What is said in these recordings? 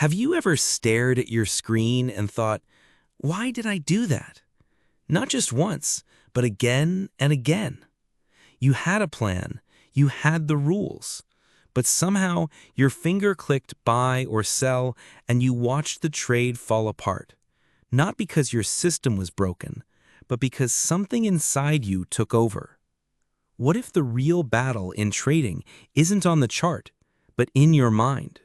Have you ever stared at your screen and thought, why did I do that? Not just once, but again and again. You had a plan, you had the rules, but somehow your finger clicked buy or sell and you watched the trade fall apart. Not because your system was broken, but because something inside you took over. What if the real battle in trading isn't on the chart, but in your mind?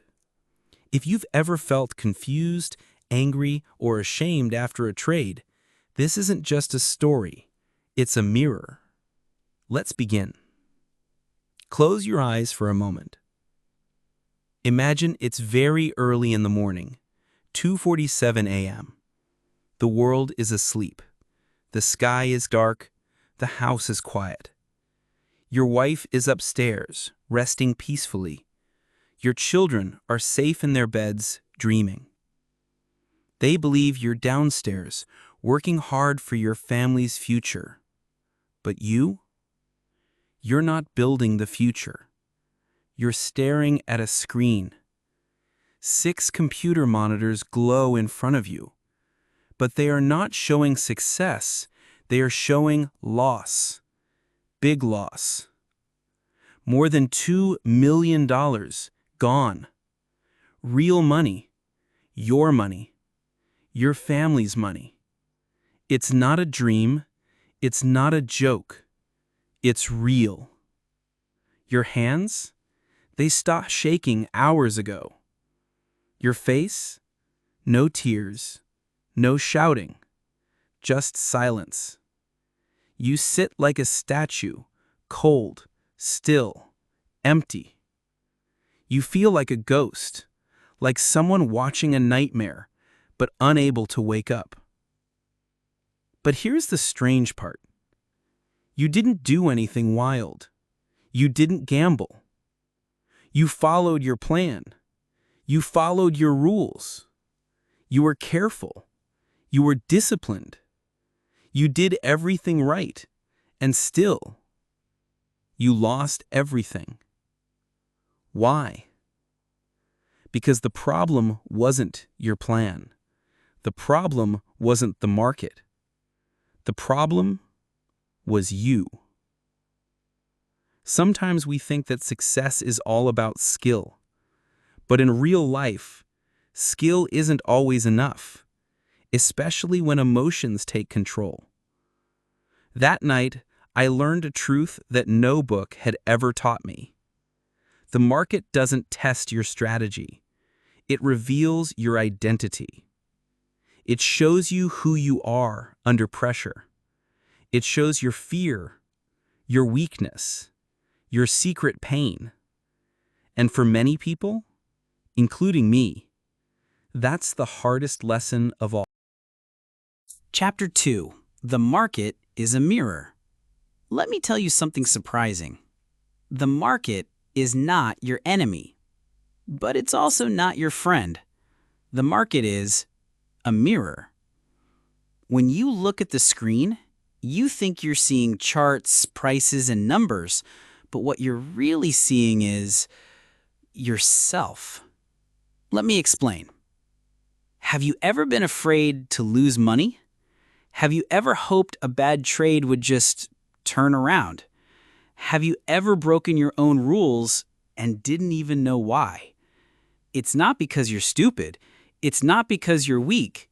If you've ever felt confused, angry, or ashamed after a trade, this isn't just a story, it's a mirror. Let's begin. Close your eyes for a moment. Imagine it's very early in the morning, 2:47 a.m. The world is asleep. The sky is dark. The house is quiet. Your wife is upstairs, resting peacefully. Your children are safe in their beds, dreaming. They believe you're downstairs, working hard for your family's future. But you? You're not building the future. You're staring at a screen. 6 computer monitors glow in front of you. But they are not showing success. They are showing loss. Big loss. More than $2 million gone. Real money. Your family's money. It's not a dream. It's not a joke. It's real. Your hands? They stopped shaking hours ago. Your face? No tears. No shouting. Just silence. You sit like a statue, cold, still, empty. You feel like a ghost, like someone watching a nightmare, but unable to wake up. But here's the strange part. You didn't do anything wild. You didn't gamble. You followed your plan. You followed your rules. You were careful. You were disciplined. You did everything right, and still, you lost everything. Why? Because the problem wasn't your plan. The problem wasn't the market. The problem was you. Sometimes we think that success is all about skill. But in real life, skill isn't always enough, especially when emotions take control. That night, I learned a truth that no book had ever taught me. The market doesn't test your strategy. It reveals your identity. It shows you who you are under pressure. It shows your fear, your weakness, your secret pain. And for many people, including me, that's the hardest lesson of all. Chapter 2. The market is a mirror. Let me tell you something surprising. The market is not your enemy, but it's also not your friend. The market is a mirror. When you look at the screen, you think you're seeing charts, prices, and numbers, but what you're really seeing is yourself. Let me explain. Have you ever been afraid to lose money? Have you ever hoped a bad trade would just turn around? Have you ever broken your own rules and didn't even know why? It's not because you're stupid. It's not because you're weak.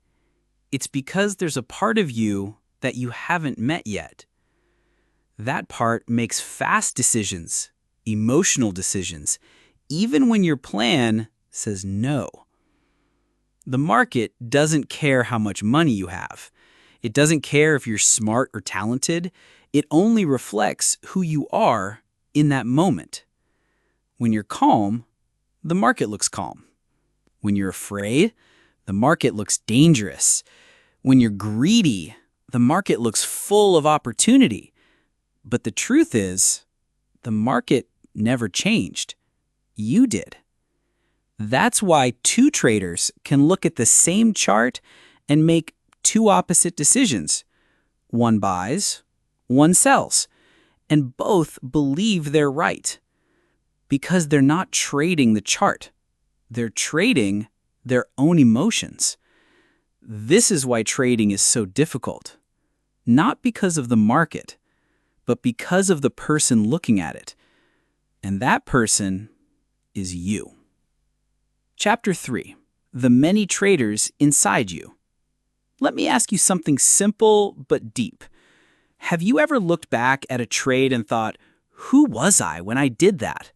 It's because there's a part of you that you haven't met yet. That part makes fast decisions, emotional decisions, even when your plan says no. The market doesn't care how much money you have. It doesn't care if you're smart or talented. It only reflects who you are in that moment. When you're calm, the market looks calm. When you're afraid, the market looks dangerous. When you're greedy, the market looks full of opportunity. But the truth is, the market never changed. You did. That's why 2 traders can look at the same chart and make 2 opposite decisions. One buys, one sells, and both believe they're right. Because they're not trading the chart. They're trading their own emotions. This is why trading is so difficult. Not because of the market, but because of the person looking at it. And that person is you. Chapter 3. The many traders inside you. Let me ask you something simple but deep. Have you ever looked back at a trade and thought, who was I when I did that?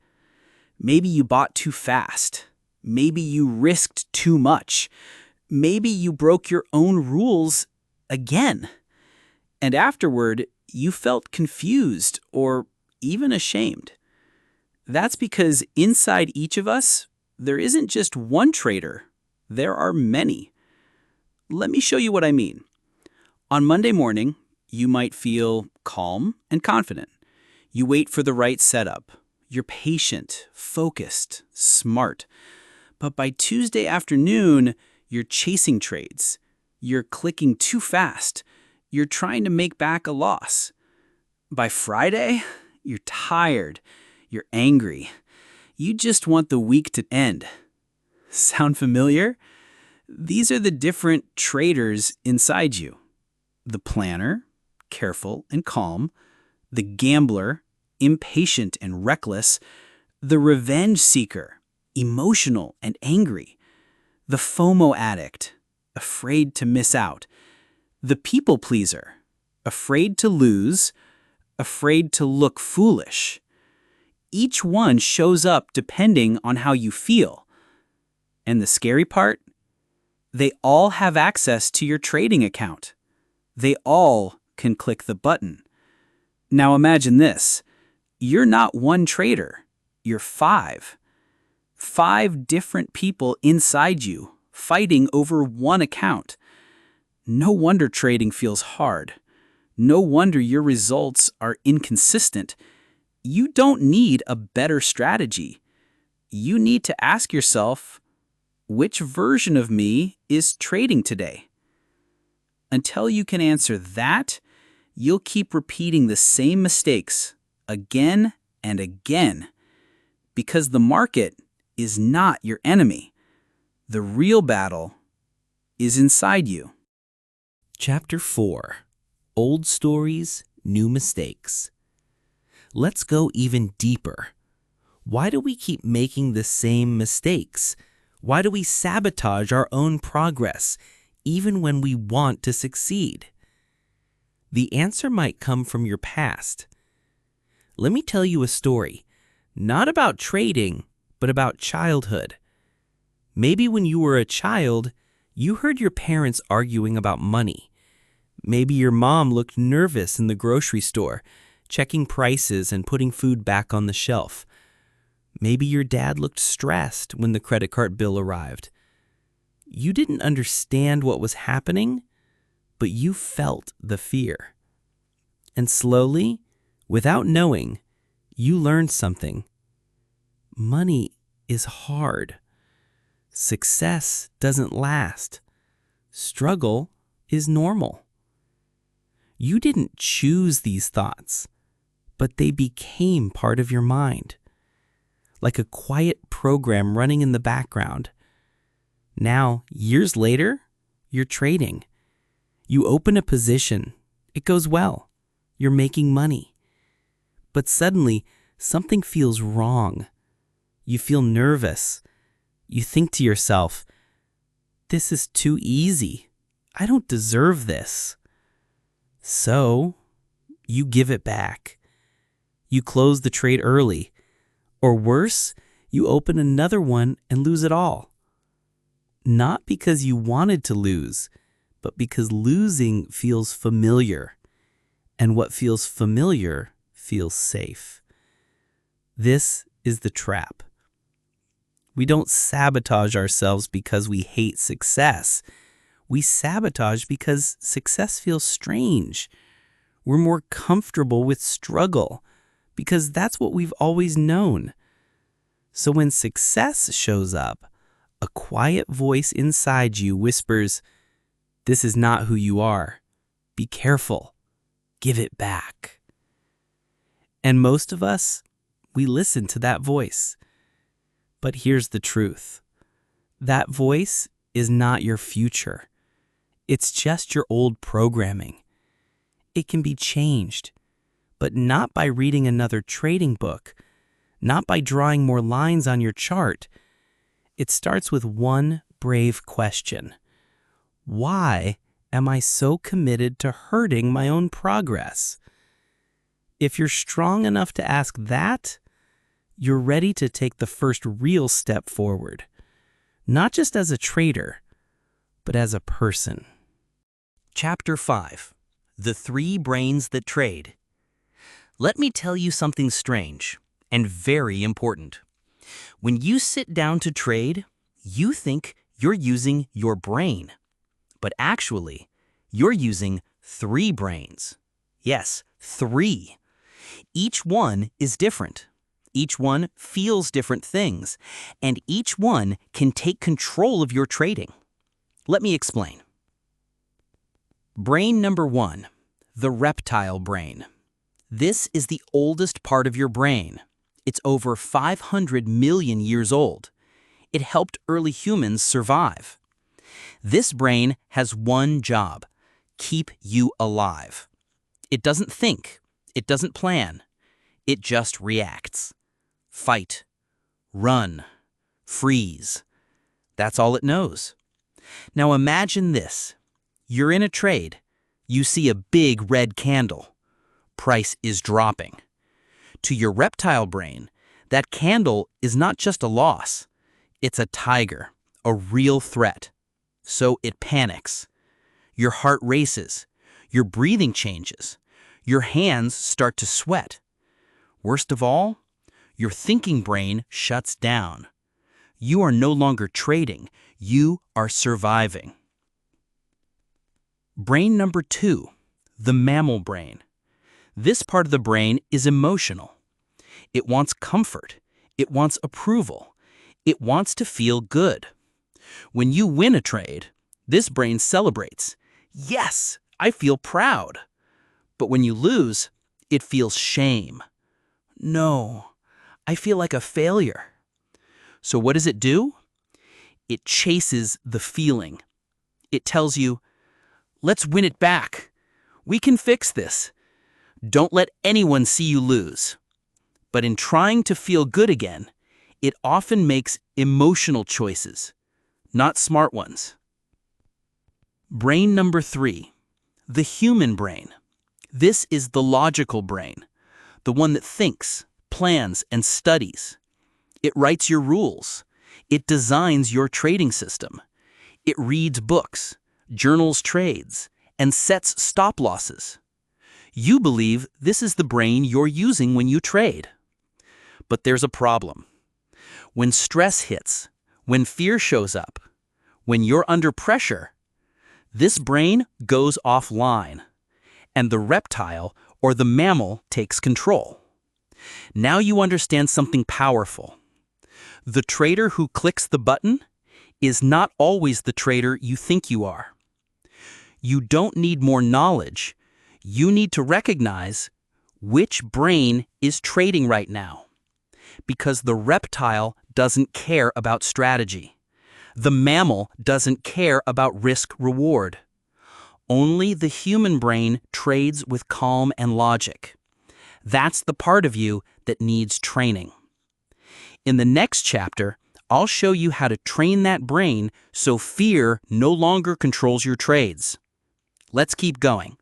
Maybe you bought too fast. Maybe you risked too much. Maybe you broke your own rules again. And afterward, you felt confused or even ashamed. That's because inside each of us, there isn't just one trader. There are many. Let me show you what I mean. On Monday morning, you might feel calm and confident. You wait for the right setup. You're patient, focused, smart. But by Tuesday afternoon, you're chasing trades. You're clicking too fast. You're trying to make back a loss. By Friday, you're tired. You're angry. You just want the week to end. Sound familiar? These are the different traders inside you. The planner, careful and calm. The gambler, impatient and reckless. The revenge seeker, emotional and angry. The FOMO addict, afraid to miss out. The people pleaser, afraid to lose, afraid to look foolish. Each one shows up depending on how you feel. And the scary part? They all have access to your trading account. They all can click the button. Now imagine this. You're not one trader. You're 5. 5 different people inside you fighting over one account. No wonder trading feels hard. No wonder your results are inconsistent. You don't need a better strategy. You need to ask yourself, which version of me is trading today? Until you can answer that, you'll keep repeating the same mistakes again and again. Because the market is not your enemy. The real battle is inside you. Chapter 4. Old Stories, New Mistakes. Let's go even deeper. Why do we keep making the same mistakes? Why do we sabotage our own progress, even when we want to succeed? The answer might come from your past. Let me tell you a story, not about trading, but about childhood. Maybe when you were a child, you heard your parents arguing about money. Maybe your mom looked nervous in the grocery store, checking prices and putting food back on the shelf. Maybe your dad looked stressed when the credit card bill arrived. You didn't understand what was happening, but you felt the fear. And slowly, without knowing, you learned something. Money is hard. Success doesn't last. Struggle is normal. You didn't choose these thoughts, but they became part of your mind. Like a quiet program running in the background. Now, years later, you're trading. You open a position. It goes well. You're making money. But suddenly, something feels wrong. You feel nervous. You think to yourself, this is too easy. I don't deserve this. So, you give it back. You close the trade early. Or worse, you open another one and lose it all. Not because you wanted to lose, but because losing feels familiar. And what feels familiar feels safe. This is the trap. We don't sabotage ourselves because we hate success. We sabotage because success feels strange. We're more comfortable with struggle because that's what we've always known. So when success shows up, a quiet voice inside you whispers, "This is not who you are. Be careful. Give it back." And most of us, we listen to that voice. But here's the truth. That voice is not your future. It's just your old programming. It can be changed, but not by reading another trading book, not by drawing more lines on your chart. It starts with one brave question. Why am I so committed to hurting my own progress? If you're strong enough to ask that, you're ready to take the first real step forward, not just as a trader, but as a person. Chapter 5. The Three Brains That Trade. Let me tell you something strange and very important. When you sit down to trade, you think you're using your brain. But actually, you're using 3 brains. Yes, 3. Each one is different. Each one feels different things, and each one can take control of your trading. Let me explain. Brain number 1, the reptile brain. This is the oldest part of your brain. It's over 500 million years old. It helped early humans survive. This brain has one job: keep you alive. It doesn't think. It doesn't plan. It just reacts. Fight, run, freeze. That's all it knows. Now imagine this. You're in a trade. You see a big red candle. Price is dropping. To your reptile brain, that candle is not just a loss. It's a tiger, a real threat. So it panics. Your heart races. Your breathing changes. Your hands start to sweat. Worst of all, your thinking brain shuts down. You are no longer trading. You are surviving. Brain number 2, the mammal brain. This part of the brain is emotional. It wants comfort. It wants approval. It wants to feel good. When you win a trade, this brain celebrates. Yes, I feel proud. But when you lose, it feels shame. No, I feel like a failure. So what does it do? It chases the feeling. It tells you, let's win it back. We can fix this. Don't let anyone see you lose. But in trying to feel good again, it often makes emotional choices, not smart ones. Brain number 3, the human brain. This is the logical brain, the one that thinks, plans, and studies. It writes your rules. It designs your trading system. It reads books, journals trades, and sets stop losses. You believe this is the brain you're using when you trade. But there's a problem. When stress hits, when fear shows up, when you're under pressure, this brain goes offline, and the reptile or the mammal takes control. Now you understand something powerful. The trader who clicks the button is not always the trader you think you are. You don't need more knowledge. You need to recognize which brain is trading right now. Because the reptile doesn't care about strategy. The mammal doesn't care about risk-reward. Only the human brain trades with calm and logic. That's the part of you that needs training. In the next chapter, I'll show you how to train that brain so fear no longer controls your trades. Let's keep going.